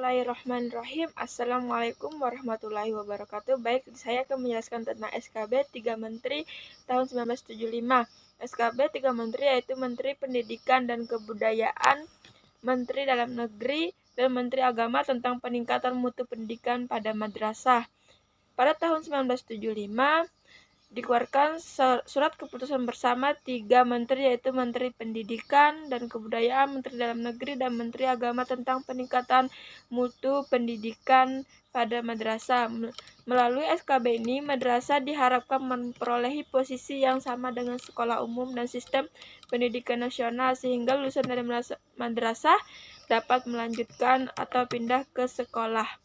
Bismillahirrahmanirrahim. Assalamualaikum warahmatullahi wabarakatuh. Baik, saya akan menjelaskan tentang SKB 3 Menteri tahun 1975. SKB 3 Menteri yaitu Menteri Pendidikan dan Kebudayaan, Menteri Dalam Negeri, dan Menteri Agama tentang peningkatan mutu pendidikan pada madrasah. Pada tahun 1975, dikeluarkan surat keputusan bersama 3 menteri yaitu Menteri Pendidikan dan Kebudayaan, Menteri Dalam Negeri, dan Menteri Agama tentang peningkatan mutu pendidikan pada madrasah. Melalui SKB ini, madrasah diharapkan memperolehi posisi yang sama dengan sekolah umum dan sistem pendidikan nasional sehingga lulusan dari madrasah dapat melanjutkan atau pindah ke sekolah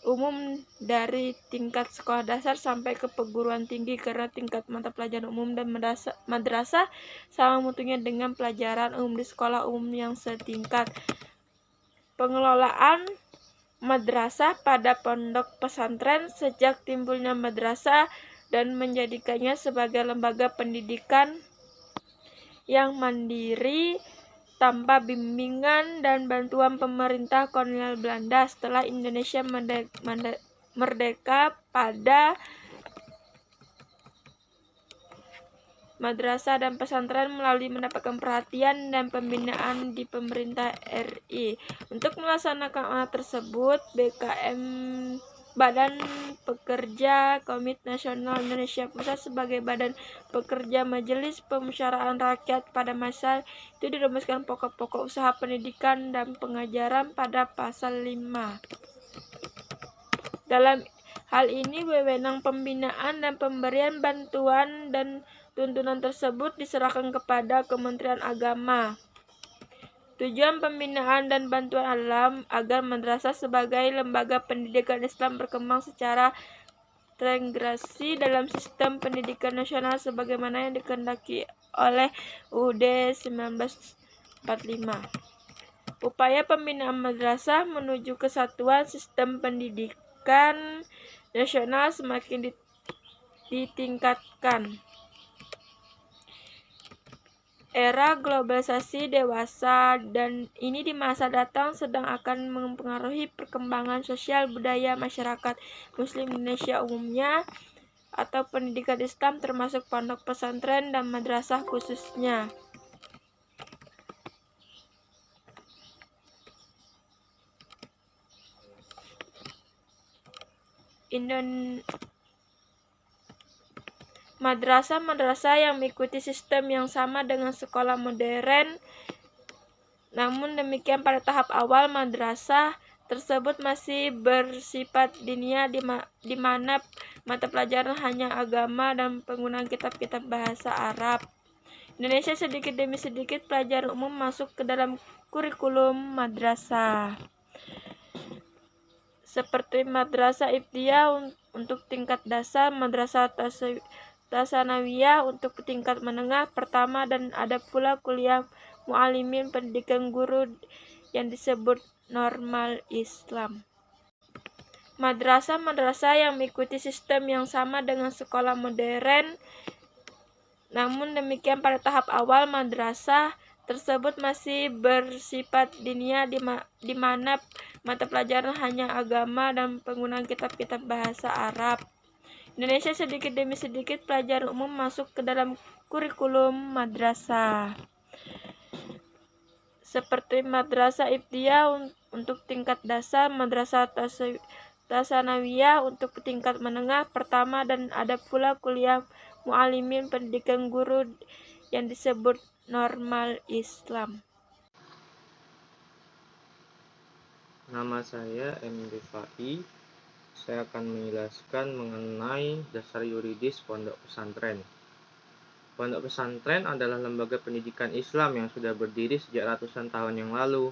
umum dari tingkat sekolah dasar sampai ke perguruan tinggi karena tingkat mata pelajaran umum dan madrasah sama mutunya dengan pelajaran umum di sekolah umum yang setingkat. Pengelolaan madrasah pada pondok pesantren sejak timbulnya madrasah dan menjadikannya sebagai lembaga pendidikan yang mandiri tanpa bimbingan dan bantuan pemerintah kolonial Belanda. Setelah Indonesia merdeka, pada madrasah dan pesantren melalui mendapatkan perhatian dan pembinaan di pemerintah RI. Untuk melaksanakan amanat tersebut, BKM Badan Pekerja Komite Nasional Indonesia Pusat sebagai badan pekerja Majelis Pemusyawaratan Rakyat pada masa itu dirumuskan pokok-pokok usaha pendidikan dan pengajaran pada pasal 5. Dalam hal ini, wewenang pembinaan dan pemberian bantuan dan tuntunan tersebut diserahkan kepada Kementerian Agama. Tujuan pembinaan dan bantuan adalah agar madrasah sebagai lembaga pendidikan Islam berkembang secara terintegrasi dalam sistem pendidikan nasional sebagaimana yang dikehendaki oleh UUD 1945. Upaya pembinaan madrasah menuju kesatuan sistem pendidikan nasional semakin ditingkatkan. Era globalisasi dewasa dan ini di masa datang sedang akan mempengaruhi perkembangan sosial budaya masyarakat Muslim Indonesia umumnya atau pendidikan Islam termasuk pondok pesantren dan madrasah khususnya. Madrasah-madrasah yang mengikuti sistem yang sama dengan sekolah modern. Namun demikian, pada tahap awal madrasah tersebut masih bersifat diniyah di mana mata pelajaran hanya agama dan penggunaan kitab-kitab bahasa Arab. Indonesia sedikit demi sedikit pelajaran umum masuk ke dalam kurikulum madrasah. Seperti madrasah ibtidaiyah untuk tingkat dasar, madrasah Tsanawiyah untuk tingkat menengah pertama, dan ada pula kuliah mu'alimin pendidikan guru yang disebut normal Islam. Madrasah-madrasah yang mengikuti sistem yang sama dengan sekolah modern. Namun demikian, pada tahap awal madrasah tersebut masih bersifat diniyah di mana mata pelajaran hanya agama dan penggunaan kitab-kitab bahasa Arab. Indonesia sedikit demi sedikit pelajaran umum masuk ke dalam kurikulum madrasah. Seperti madrasah ibtidaiyah untuk tingkat dasar, madrasah Tsanawiyah untuk tingkat menengah pertama, dan ada pula kuliah mu'alimin pendidikan guru yang disebut normal Islam. Nama saya M. Rifai. Saya akan menjelaskan mengenai dasar yuridis pondok pesantren. Pondok pesantren adalah lembaga pendidikan Islam yang sudah berdiri sejak ratusan tahun yang lalu.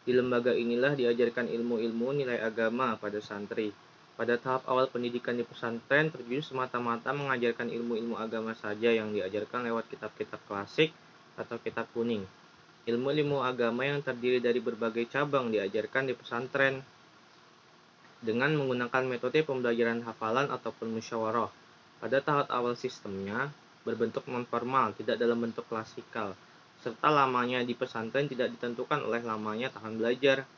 Di lembaga inilah diajarkan ilmu-ilmu nilai agama pada santri. Pada tahap awal pendidikan di pesantren terjun semata-mata mengajarkan ilmu-ilmu agama saja yang diajarkan lewat kitab-kitab klasik atau kitab kuning. Ilmu-ilmu agama yang terdiri dari berbagai cabang diajarkan di pesantren dengan menggunakan metode pembelajaran hafalan ataupun musyawarah. Pada tahap awal sistemnya berbentuk non-formal, tidak dalam bentuk klasikal, serta lamanya di pesantren tidak ditentukan oleh lamanya tahun belajar.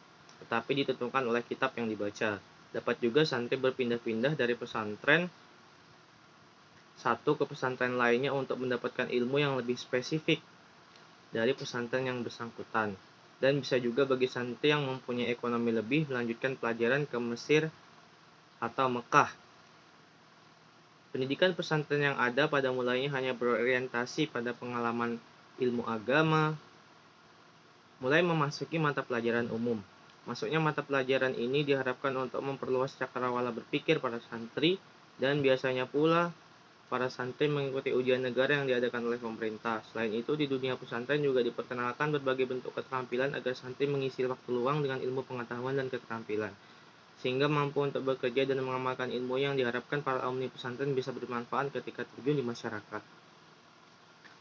tetapi ditentukan oleh kitab yang dibaca. Dapat juga santri berpindah-pindah dari pesantren satu ke pesantren lainnya untuk mendapatkan ilmu yang lebih spesifik dari pesantren yang bersangkutan. Dan bisa juga bagi santri yang mempunyai ekonomi lebih melanjutkan pelajaran ke Mesir atau Mekah. Pendidikan pesantren yang ada pada mulanya hanya berorientasi pada pengalaman ilmu agama, mulai memasuki mata pelajaran umum. Masuknya mata pelajaran ini diharapkan untuk memperluas cakrawala berpikir para santri, dan biasanya pula para santri mengikuti ujian negara yang diadakan oleh pemerintah. Selain itu, di dunia pesantren juga diperkenalkan berbagai bentuk keterampilan agar santri mengisi waktu luang dengan ilmu pengetahuan dan keterampilan, sehingga mampu untuk bekerja dan mengamalkan ilmu yang diharapkan para alumni pesantren bisa bermanfaat ketika terjun di masyarakat.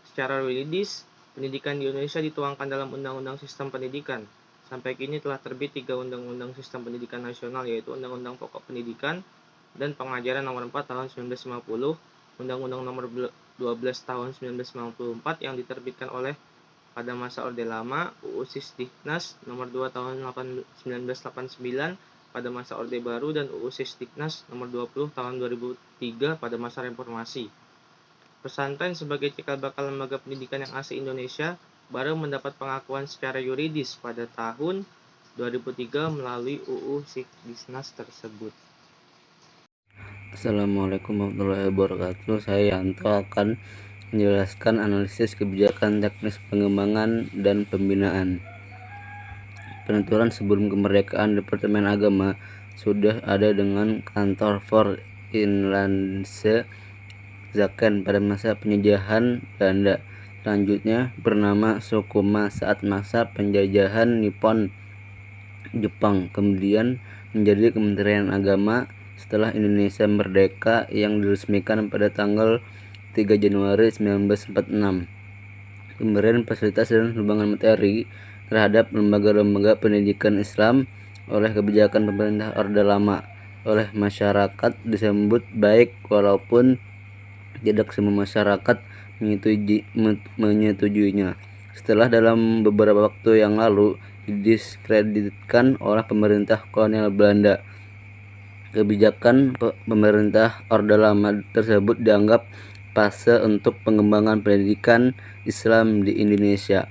Secara yuridis, pendidikan di Indonesia dituangkan dalam Undang-Undang Sistem Pendidikan. Sampai kini telah terbit 3 Undang-Undang Sistem Pendidikan Nasional, yaitu Undang-Undang Pokok Pendidikan dan Pengajaran Nomor 4 Tahun 1950, Undang-Undang Nomor 12 Tahun 1994 yang diterbitkan oleh pada masa Orde Lama, UU Sisdiknas Nomor 2 Tahun 1989 pada masa Orde Baru, dan UU Sisdiknas Nomor 20 Tahun 2003 pada masa Reformasi. Pesantren sebagai cikal bakal lembaga pendidikan yang asli Indonesia baru mendapat pengakuan secara yuridis pada tahun 2003 melalui UU Sisdiknas tersebut. Assalamualaikum warahmatullahi wabarakatuh. Saya Yanto akan menjelaskan analisis kebijakan teknis pengembangan dan pembinaan. Penentuan sebelum kemerdekaan Departemen Agama sudah ada dengan kantor for Inlandse Zaken pada masa penjajahan Belanda. Selanjutnya bernama Sukuma saat masa penjajahan Nippon Jepang, kemudian menjadi Kementerian Agama setelah Indonesia merdeka yang diresmikan pada tanggal 3 Januari 1946. Pemberian fasilitas dan sumbangan materi terhadap lembaga-lembaga pendidikan Islam oleh kebijakan pemerintah Orde Lama oleh masyarakat disambut baik walaupun tidak semua masyarakat menyetujuinya. Setelah dalam beberapa waktu yang lalu didiskreditkan oleh pemerintah kolonial Belanda, kebijakan pemerintah Orde Lama tersebut dianggap fase untuk pengembangan pendidikan Islam di Indonesia.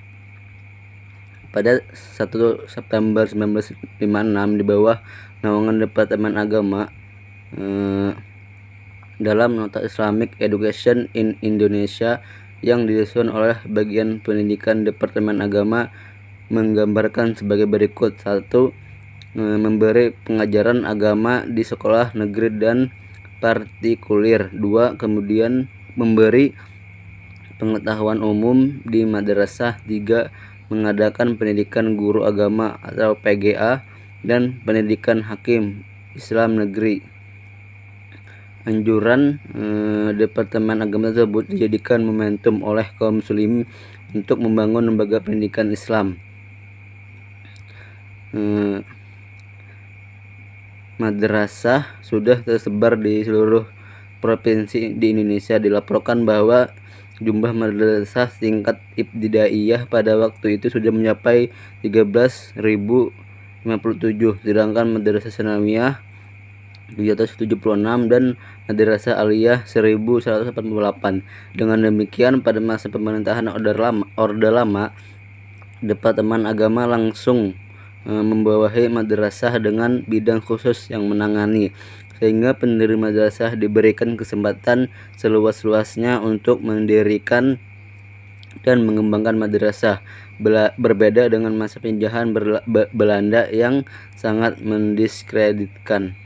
Pada 1 September 1956 di bawah naungan Departemen Agama dalam Nota Islamic Education in Indonesia yang disusun oleh bagian pendidikan Departemen Agama menggambarkan sebagai berikut. 1. Memberi pengajaran agama di sekolah negeri dan partikulir. 2. Kemudian memberi pengetahuan umum di madrasah. 3. Mengadakan pendidikan guru agama atau PGA dan pendidikan hakim Islam negeri. Anjuran Departemen Agama tersebut dijadikan momentum oleh kaum muslimin untuk membangun lembaga pendidikan Islam. Madrasah sudah tersebar di seluruh provinsi di Indonesia. Dilaporkan bahwa jumlah madrasah tingkat ibtidaiyah pada waktu itu sudah mencapai 13.057, sedangkan madrasah sanawiyah 776 dan madrasah aliyah 1188. Dengan demikian, pada masa pemerintahan Orde Lama, Departemen Agama langsung membawahi madrasah dengan bidang khusus yang menangani, sehingga pendiri madrasah diberikan kesempatan seluas-luasnya untuk mendirikan dan mengembangkan madrasah. Berbeda dengan masa penjajahan Belanda yang sangat mendiskreditkan.